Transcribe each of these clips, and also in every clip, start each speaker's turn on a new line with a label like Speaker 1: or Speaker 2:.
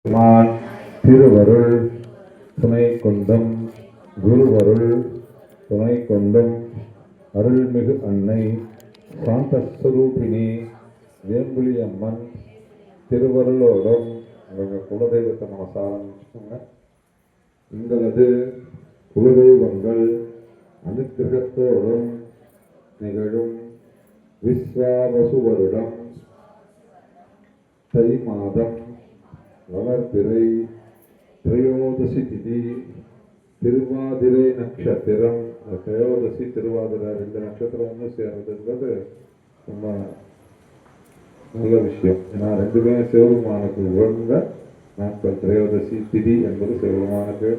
Speaker 1: திருவருள் துணை கொண்டும் குருவருள் துணை கொண்டும் அருள்மிகு அன்னை சாந்தஸ்வரூபிணி வேம்புலி அம்மன் திருவருளோடும் உங்கள் குலதெய்வத்தை நம்ம ஆரம்பிச்சுக்கோங்க. எங்களது குலதெய்வங்கள் அனுக்கிரகத்தோடும் நிகழும் விஸ்வாவசு வருடம் தை மாதம் வளர்பிறை திரையோதசி திதி திருவாதிரை நட்சத்திரம். திரையோதசி திருவாதிரை ரெண்டு நட்சத்திரம் ஒன்று சேர்றதுன்றது ரொம்ப நல்ல விஷயம். ஏன்னா ரெண்டுமே சிவபெருமானுக்கு உகந்த நாட்கள். திரையோதசி திதி என்பது சிவபெருமானுக்கு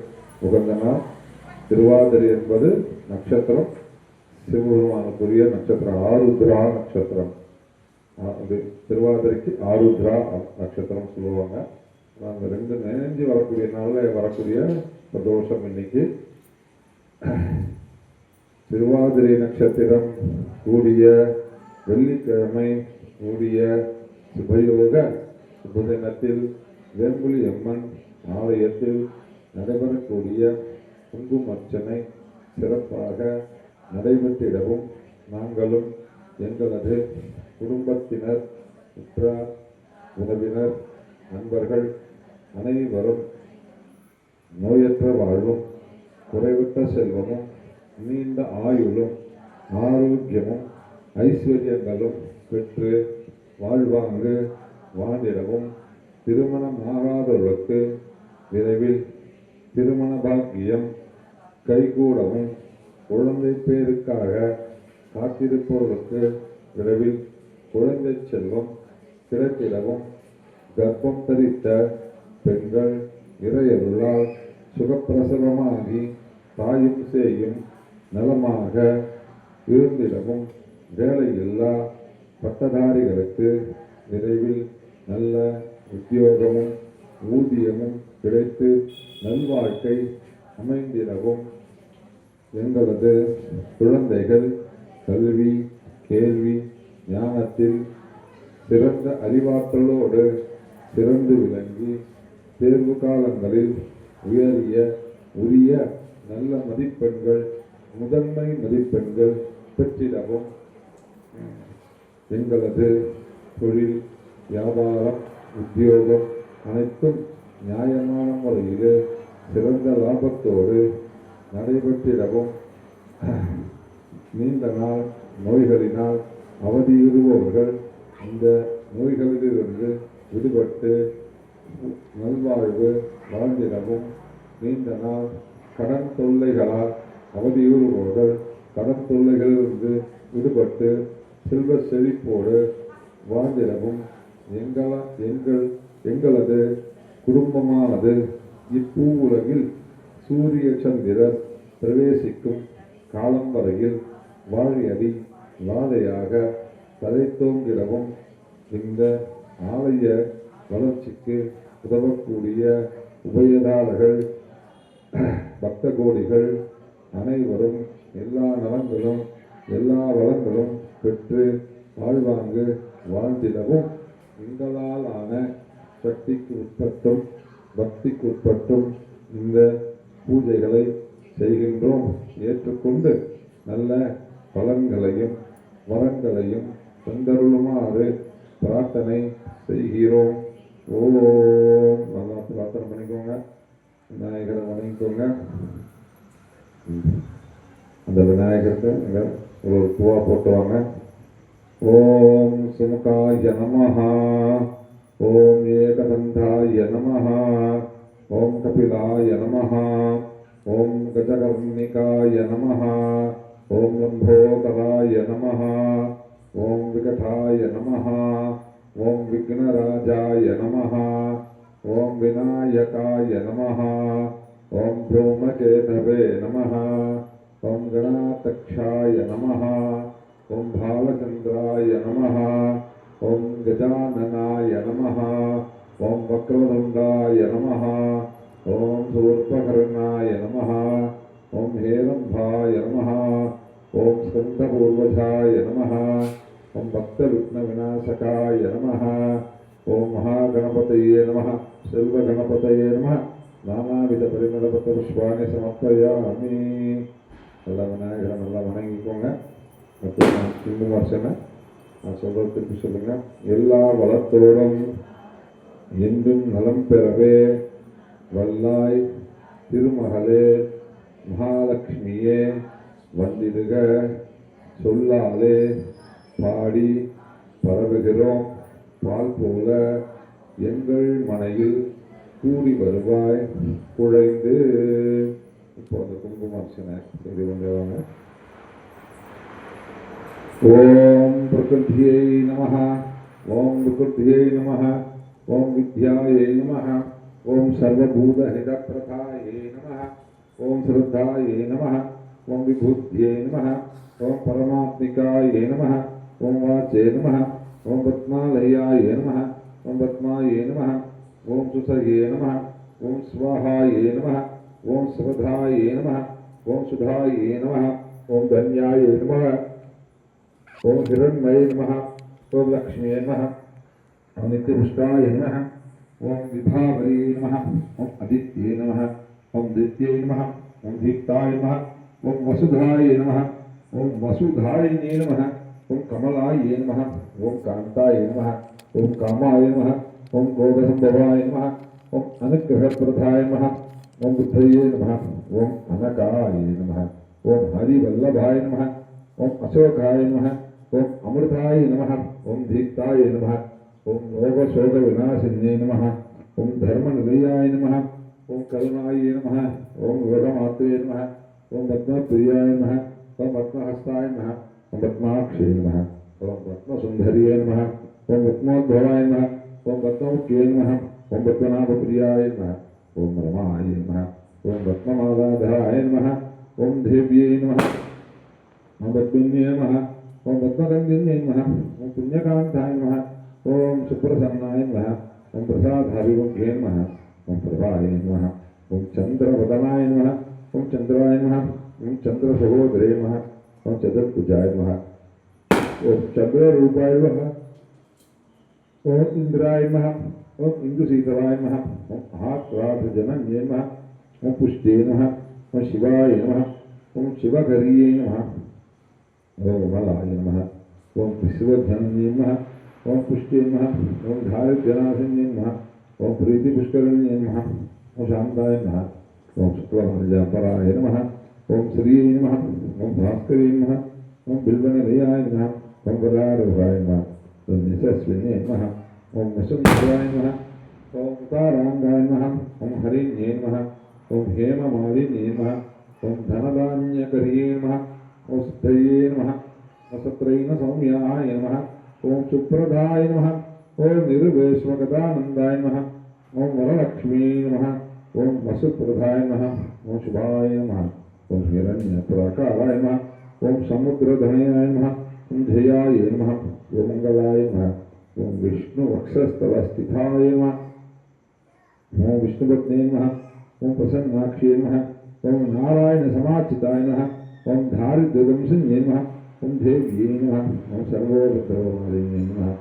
Speaker 1: உகந்த நாள். திருவாதிரை என்பது நட்சத்திரம், சிவபெருமானுக்குரிய நட்சத்திரம். ஆருத்ரா நட்சத்திரம். அது திருவாதிரைக்கு ஆருத்ரா நட்சத்திரம் சொல்லுவாங்க. அந்த ரெண்டு நினைஞ்சு வரக்கூடிய நாளில் வரக்கூடிய தோஷம் இன்னைக்கு. திருவாதிரை நட்சத்திரம் கூடிய வெள்ளிக்கிழமை கூடிய சுபயோக சுபதினத்தில் வேம்புலி அம்மன் ஆலயத்தில் நடைபெறக்கூடிய குங்குமர்ச்சனை சிறப்பாக நடைபெற்றிடவும் நாங்களும் எங்களது குடும்பத்தினர், உற்றார், உறவினர், நண்பர்கள் அனைவரும் நோயற்ற வாழ்வும் குறைவற்ற செல்வமும் நீண்ட ஆயுளும் ஆரோக்கியமும் ஐஸ்வர்யங்களும் பெற்று வாழ்வாங்கு வாழ்ந்திடவும், திருமணம் ஆகாதவர்களுக்கு விரைவில் திருமண பாக்கியம் கைகூடவும், குழந்தை பேருக்காக காத்திருப்பவர்களுக்கு விரைவில் குழந்தை செல்வம் கிடைத்திடவும், கர்ப்பம் தரித்த பெண்கள் இறையருளால் சுகப்பிரசவமாகி தாயும் சேயும் நலமாக இருந்திடவும், வேலையில்லா பட்டதாரிகளுக்கு விரைவில் நல்ல உத்தியோகமும் ஊதியமும் கிடைத்து நல்வாழ்க்கை அமைந்திடவும், எங்களது குழந்தைகள் கல்வி கேள்வி ஞானத்தில் சிறந்த அறிவாற்றலோடு சிறந்து விளங்கி தேர்வு காலங்களில் உரிய நல்ல மதிப்பெண்கள் முதன்மை மதிப்பெண்கள் பெற்றிடவும், எங்களது தொழில் வியாபாரம் உத்தியோகம் அனைத்தும் நியாயமான முறையில் சிறந்த லாபத்தோடு நடைபெற்றிடவும், நீண்ட நாள் நோய்களினால் அவதியுறுபவர்கள் இந்த நோய்களிலிருந்து விடுபட்டு நல்வாழ்வு வாழ்ந்திடவும், நீண்ட நாள் கடன் தொல்லைகளால் அவதியுறுபவர்கள் கடன் தொல்லைகளிலிருந்து விடுபட்டு செல்வ செழிப்போடு வாழ்ந்திடவும், எங்களது குடும்பமானது இப்பூ உலகில் சூரிய சந்திரர் பிரவேசிக்கும் காலம் வரையில் வாழையடி வாழையாக தழைத்தோங்கிடவும், இந்த ஆலய வளர்ச்சிக்கு உதவக்கூடிய உபயதாரர்கள் பக்த கோடிகள் அனைவரும் எல்லா நலங்களும் எல்லா வளங்களும் பெற்று வாழ்வாங்கு வாழ்ந்திடவும், எங்களால் ஆன சக்திக்கு உட்பட்டும் பக்திக்கு உட்பட்டும் இந்த பூஜைகளை செய்கின்றோம். ஏற்றுக்கொண்டு நல்ல பலன்களையும் வரங்களையும் தந்தருளுமாறு பிரார்த்தனை செய்கிறோம். ஓம். நல்லா பிரார்த்தனை பண்ணிக்கோங்க. விநாயகரை வணங்கிக்கோங்க. அந்த விநாயகருக்கு ஒரு பூவா போட்டுவாங்க. ஓம் சுமுகாய நமஹ, ஓம் ஏகதந்தாய நமஹ, ஓம் கபிலாய நமஹ, ஓம் கஜகர்ணிகாய நமஹ, ஓம் லம்போதராய நமஹ, ஓம் விகடாய நமஹ, ஓம் விக்னராஜாய நமஹ, ஓம் விநாயகாய நமஹ, ஓம் தூமகேதவே நமஹ, ஓம் கணாதக்ஷாய நமஹ, ஓம் பாலச்சந்திராய நமஹ, ஓம் கஜானனாய நமஹ, ஓம் வக்ரதுண்டாய நமஹ, ஓம் சூர்பகர்ணாய நமஹ, ஓம் ஹேரம்பாய நமஹ, ஓம் ஸ்கந்தபூர்வஜாய நமஹ, ஓம் பக்த விக்ன விநாசகாய நமஹ, ஓம் மகாகணபதயே நமஹ. செல்வகணபதயே நம. நானாவித பரிமளபத்த புஷ்பாணி சமர்ப்பயாமி. நல்லா விநாயகரை நல்லா வணங்கிக்கோங்க. மற்றும் குங்குமார்ச்சனை நான் சொல்கிறதுக்கு சொல்லுங்கள். எல்லா வளத்தோடும் என்றும் நலம் பெறவே வல்லாய் திருமகளே மகாலட்சுமியே வந்திடுக சொல்லாலே பாடி பரவுகிறோம் பால் போல எங்கள் மனையில் கூடி வருவாய் குழைந்து. இப்போ அந்த குங்குமார்ச்சனை செய்து கொண்டேவாங்க. ஓம் பிரகிருத்தியை நமः. ஓம் விகிருத்தியை நமः. ஓம் வித்யாயை நமः. ஓம் சர்வபூதஹிதப்பிரதாயை நமः. ஓம் ஸ்ரத்தாயை நமः. ஓம் விபூத்யை நமः. ஓம் பரமாத்மிகாயை நமः. ஓம் வாச்சே நமः. ஓம் பத்மாலயாயை நமः. ஓம் பத்மாயை நமः. ஓம் சுசயே நமः. ஓம் ஸ்வாஹாயை நமः. ஓம் சுபதாயை நமः. ஓம் சுதாயை நமः. ஓம் தன்யாயை நமः. ओम हिरण्मये नमः. ओम लक्ष्मीये नमः. ओम नित्यपुष्टाय नमः. ओम विभावये नमः. ओम आदित्ये नमः. ओम दित्ये नमः. ओम दीप्ताय नमः. ओम वसुधाय नमः. ओम वसुधायिने नमः. ओम कमलाय नमः. ओम कांताय नमः. ओम कामाय नमः. ओम भोगसंभवाय नमः. ओम अनुग्रहप्रदाय नमः. ओम बुद्धये नमः. ओम अनकाय नमः. ओम हरिवल्लभाय नमः. ओम अशोकाय नमः. ओम अमृताय नमः. ओम दीप्ताय नमः. ओम रोगशोक विनाशिन्ये नमः. ओम धर्मनिलयाय नमः. ओम करुणाय नमः. ओम योगमात्रे नमः. ओम पद्मप्रियाय नमः. ओम पद्महस्ताय नमः. ओम पद्माक्षे नमः. ओम पद्मसुंदर्ये नमः. ओम पद्मोद्भवाय नमः. ओम पद्ममुख्ये नमः. ओम पद्मनाभप्रियाय नमः. ओम रमाय नमः. ओम पद्ममालाधराय नमः. ओम देव्ये नमः. ओम पद्मिन्ये नमः. ओम पद्मगंधिन्ये नमः. ओम पुण्यकांताय नमः. ओम सुप्रसन्नाय नमः. ओम प्रसादाभिमुख्ये नमः. ओम प्रभाय नमः. ओम चंद्रवदनाय नमः. ओम चंद्राय नमः. ओम चंद्रसहोदरे नमः. ओम चतुर्भुजाय नमः. ओम चंद्ररूपाय नमः. ओम इंद्राय नमः. ओम इंदुशीतलाय नमः. ओम आह्लादजनन्ये नमः. ओम पुष्टे नमः. ओम शिवाय नमः. ओम शिवकर्ये नमः. ओम मलाय नमः. ओम विश्वधन्ये नमः. ओम पुष्टे नमः. ओम धारिद्र्यनाशिन्ये नमः. ओम प्रीतिपुष्करिण्ये नमः. ओम शान्ताय नमः. ओम शुक्लभंजापराय नमः. ओम श्रीये नमः. ओम भास्करे नमः. ओम बिल्वनिलयाय नमः. ओम वरारोहाय नमः. ओम यशस्विने नमः. ओम वसुन्धराय नमः. ओम उतारांगाय नमः. ओम हरिण्ये नमः. ओम हेममालिन्ये नमः. ओम धनधान्यकर्ये नमः. ओम सिद्धये नमः. ओम सत्रैन सौम्याय नमः. ओम सुप्रदाय नमः. ओम निर्वेश्वगदानंदाय नमः. ओम वरलक्ष्मी नमः. ओम वसुप्रदाय नमः. ओम शुभाय नमः. ओम हिरण्यपुराकाराय नमः. ओम समुद्रधनयाय नमः. ओम जयाय नमः. ओम मंगलाय नमः. ओम विष्णुवक्षस्थलस्थिताय नमः. ओम विष्णुपत्ने नमः. ओम प्रसन्नाक्षे नमः. ओम नारायण समाचिताय नमः. ओम धारिद्र्यदंशिन्ये नमः. ओम देव्ये नमः. ओम सर्वोपद्रवमालिन्ये नमः.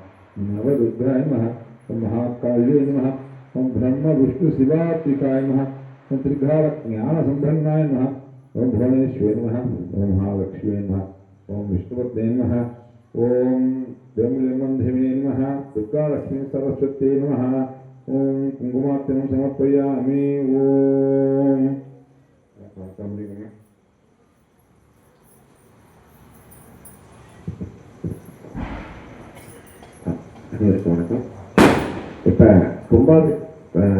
Speaker 1: नवरुद्राय नमः. ओम महाकाल्ये नमः. ओम ब्रह्म विष्णु शिवात्मिकाय नमः. ओम त्रिकालज्ञानसम्पन्नाय नमः. ओम भुवनेश्वरे नमः. ओम महालक्ष्मी नमः. ओम विष्णुपत्ने नमः. ओम ब्रह्मलिंगन्धिमे नमः. दुर्गालक्ष्मी सरस्वत्यै नमः. ओम कुङ्कुमार्चनं समर्पयामि. ओम
Speaker 2: வணக்கம். இப்போ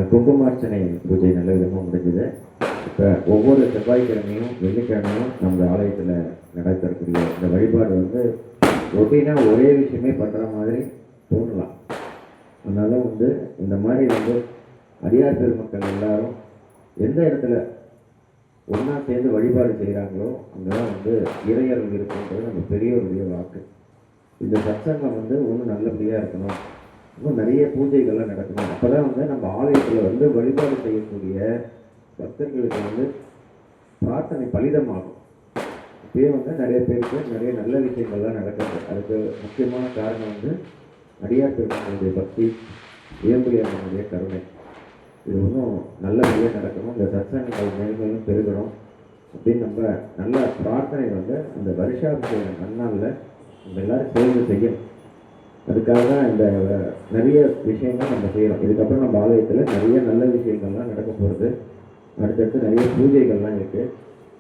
Speaker 2: குங்குமார்ச்சனை பூஜை நல்ல விதமாக முடிஞ்சது. இப்போ ஒவ்வொரு செவ்வாய்க்கிழமையும் வெள்ளிக்கிழமையும் நம்ம ஆலயத்தில் நடைபெறக்கூடிய இந்த வழிபாடு ரொட்டீனாக ஒரே விஷயமே பண்ணுற மாதிரி தோணலாம். அதனால இந்த மாதிரி அடியார் பெருமக்கள் எல்லாரும் எந்த இடத்துல ஒன்றா சேர்ந்து வழிபாடு செய்கிறாங்களோ அங்கே தான் இறையர்கள் இருக்குன்றது நம்ம பெரியவருடைய வாக்கு. இந்த சத்சங்கம் ஒன்றும் நல்லபடியாக இருக்கணும், இன்னும் நிறைய பூஜைகள்லாம் நடக்கணும். அப்போ தான் நம்ம ஆலயத்தில் வழிபாடு செய்யக்கூடிய பக்தர்களுக்கு பிரார்த்தனை பலிதமாகும். இப்பயே நிறைய பேருக்கு நிறைய நல்ல விஷயங்கள்லாம் நடக்குது. அதுக்கு முக்கியமான காரணம் அடியார் பெருமக்களுடைய பக்தி, ஏம்புலியாருடைய கருணை. இது இன்னும் நல்லபடியாக நடக்கணும், இந்த சத்சங்கங்கள் மேலும் பெருகணும் அப்படின்னு நம்ம நல்ல பிரார்த்தனை வந்து அந்த வருஷாபிஷேகம் நன்னாளில் நம்ம எல்லாரும் சேர்ந்து செய்யணும். அதுக்காக தான் இந்த நிறைய விஷயங்கள் நம்ம செய்யணும். இதுக்கப்புறம் நம்ம ஆலயத்தில் நிறைய நல்ல விஷயங்கள்லாம் நடக்க போகிறது. அடுத்தடுத்து நிறைய பூஜைகள்லாம் இருக்குது.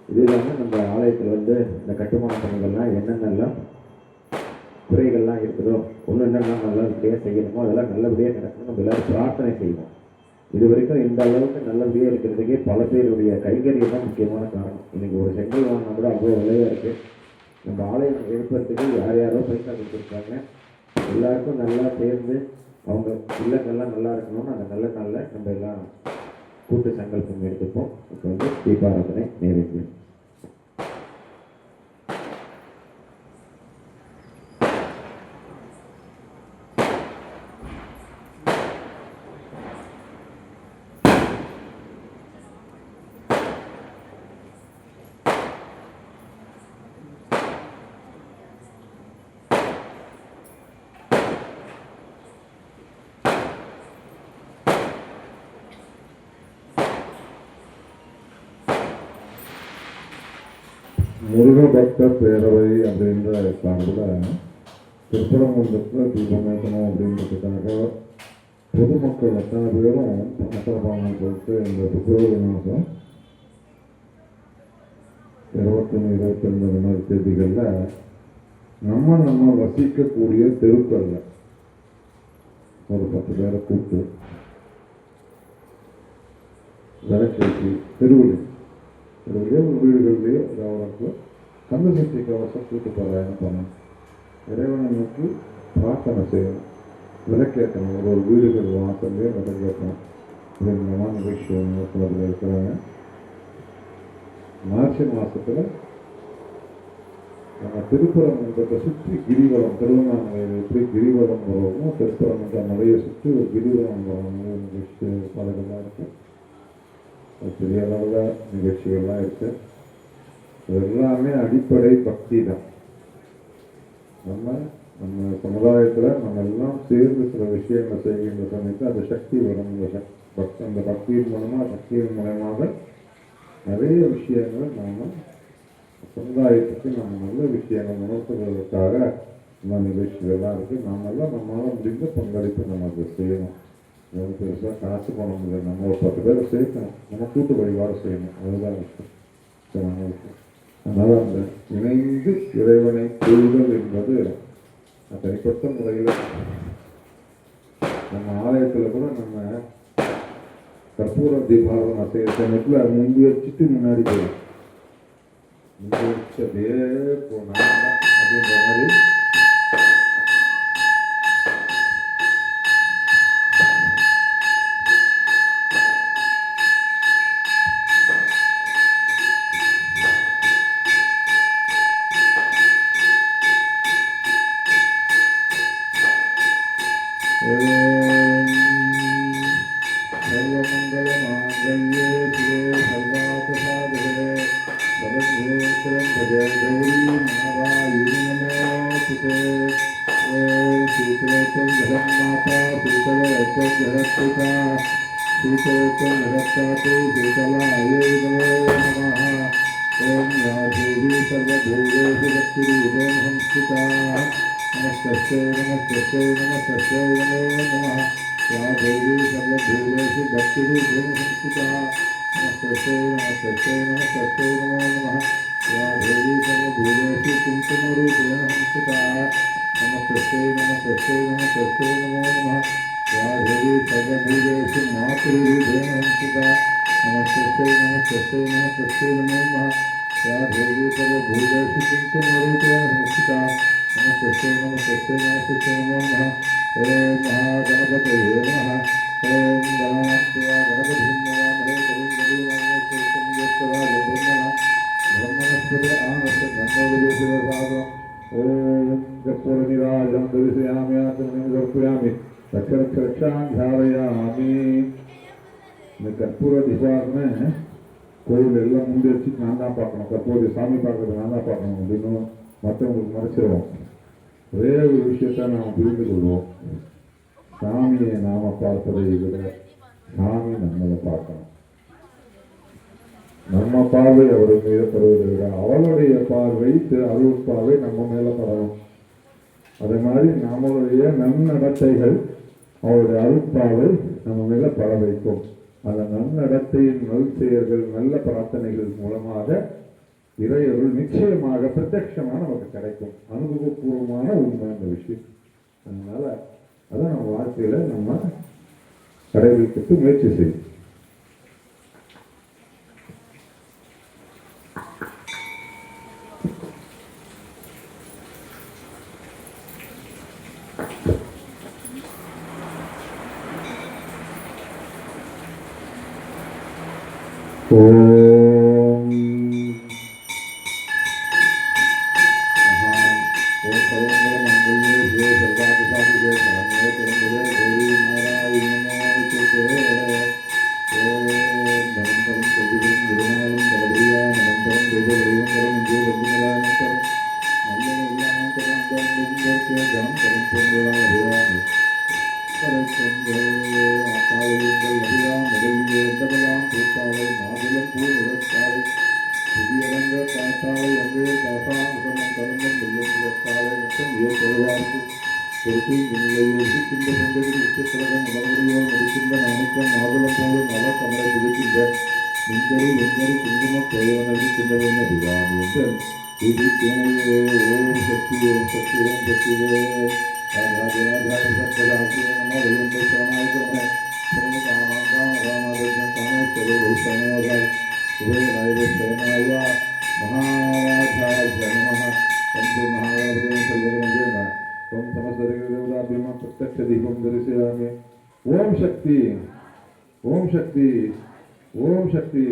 Speaker 2: இது இல்லாமல் நம்ம ஆலயத்தில் வந்து இந்த கட்டுமான பணிகள்லாம் என்னென்னலாம் குறைகள்லாம் இருக்குதோ ஒன்று என்னெல்லாம் நல்லபடியாக செய்யணுமோ அதெல்லாம் நல்லபடியாக நடக்கணும். நம்ம எல்லோரும் பிரார்த்தனை செய்வோம். இது வரைக்கும் இந்த அளவுக்கு நல்லபடியாக இருக்கிறதுக்கே பல பேருடைய கைகறியம் தான் முக்கியமான காரணம். இன்றைக்கி ஒரு செங்கல் வாங்கினா கூட அவ்வளோ விலையாக இருக்குது. நம்ம ஆலயம் எழுப்புறதுக்கு யார் யாரோ பைசா கொடுத்துருக்காங்க. எல்லாருக்கும் நல்லா சேர்ந்து அவங்க இல்லங்கள்லாம் நல்லா இருக்கணும்னு அந்த நல்ல நாளில் நம்ம எல்லாம் கூட்டு சங்கல்பம் எடுத்துப்போம். இப்போ வந்து தீபாராதனை நிறைவு.
Speaker 1: முருக பக்த பேரவை அப்படின்ற சார்பில் திருப்பரங்குன்றத்தில் தீபமேற்றணும் அப்படின்றதுக்காக பொதுமக்கள் அத்தனை பேரும் பணத்தரப்பானம் போட்டு இந்த பிப்ரவரி மாதம் 21, 22 தேதிகளில் நம்ம வசிக்கக்கூடிய தெருக்களில் ஒரு 10 பேரை கூப்பிட்டு விளக்கேற்றி தெருவிலையோ வீடுகள்லேயோ ஏதாவது கந்தசக்தி கவசம் கூட்டு பாராயணம் பண்ணணும். இறைவனை நோக்கி பிரார்த்தனை செய்யணும், விளக்கேற்றணும். ஒரு வீடுகள் வாசல்லையே விளக்கேற்றணும் அப்படின்ற நிகழ்ச்சி இருக்கிறாங்க. மார்ச் மாதத்தில் நம்ம திருப்பரங்குன்றத்தை சுற்றி கிரிவலம், திருவண்ணாமலையில் எப்படி கிரிவலம் போகிறோமோ திருப்பரங்குன்ற மலையை சுற்றி ஒரு கிரிவலம் போகிற நிகழ்ச்சி பலகள்லாம் இருக்குது. பெரிய அளவில் நிகழ்ச்சிகள்லாம் இருக்குது. இது எல்லாமே அடிப்படை பக்தி தான். நம்ம சமுதாயத்தில் நம்ம எல்லாம் சேர்ந்து சில விஷயங்களை செய்கின்ற சமயத்தில் அந்த சக்தி வரும். அந்த பக்தியின் மூலமாக சக்தியின் மூலமாக நிறைய விஷயங்கள் நாம் சமுதாயத்துக்கு நம்ம நல்ல விஷயங்கள் உணர்த்துவதற்காக நம்ம நிகழ்ச்சிகள்லாம் இருக்குது. நாமெல்லாம் நம்மளால் முடிந்த பங்களிப்பு நம்ம அதை செய்யணும். எவ்வளோ பெருசாக காசு பண்ண முடியாது. நம்ம ஒரு 10 பேரை சேர்க்கணும், நம்ம கூட்டு வழிபாடு செய்யணும். அதுதான் விஷயம். அதனால் அந்த இணைந்து இறைவனை தொழுதல் என்பது தனிப்பட்ட முறையில் நம்ம ஆலயத்தில் கூட நம்ம கற்பூர தீபாவளி செய்கிற சமயத்தில் முந்தி வச்சுட்டு முன்னாடி போயிடும். முந்தி வச்சு அப்படியே போனால் அப்படின்ற மாதிரி இந்த கற்பூர தீபாவளி கோவில் எல்லாம் முந்தி வச்சுட்டு நான் தான் பார்க்கணும், கற்பூர சாமி பார்க்கறது நான் தான் பார்க்கணும் அப்படின்னு மற்றவங்களுக்கு மறைச்சிருவோம். ஒரே ஒரு விஷயத்த நாம் புரிந்து கொள்வோம். சாமியை நாம பார்ப்பதை விட சாமி நம்மளை பார்க்கணும். நம்ம பார்வை அவர் மீது படுவதை விட அவளுடைய பார்வை அருள் பார்வை நம்ம மேல படணும். அதே மாதிரி நம்மளுடைய நன்னடத்தைகள் அவருடைய அருட்பாவை நம்ம மேல பட வைக்கும். அந்த நன்னடத்தையின் நல் செயல்கள் நல்ல பிரார்த்தனைகள் மூலமாக இறையருள் நிச்சயமாக பிரத்யட்சமாக நமக்கு கிடைக்கும். அனுபவபூர்வமான உண்மை அந்த விஷயம். அதனால அதான் நம்ம வாழ்க்கையில நம்ம கடைபிடிக்க முயற்சி செய்யும். ஓம் சக்தி, ஓம் சக்தி, ஓம் சக்தி.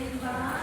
Speaker 3: என்பார்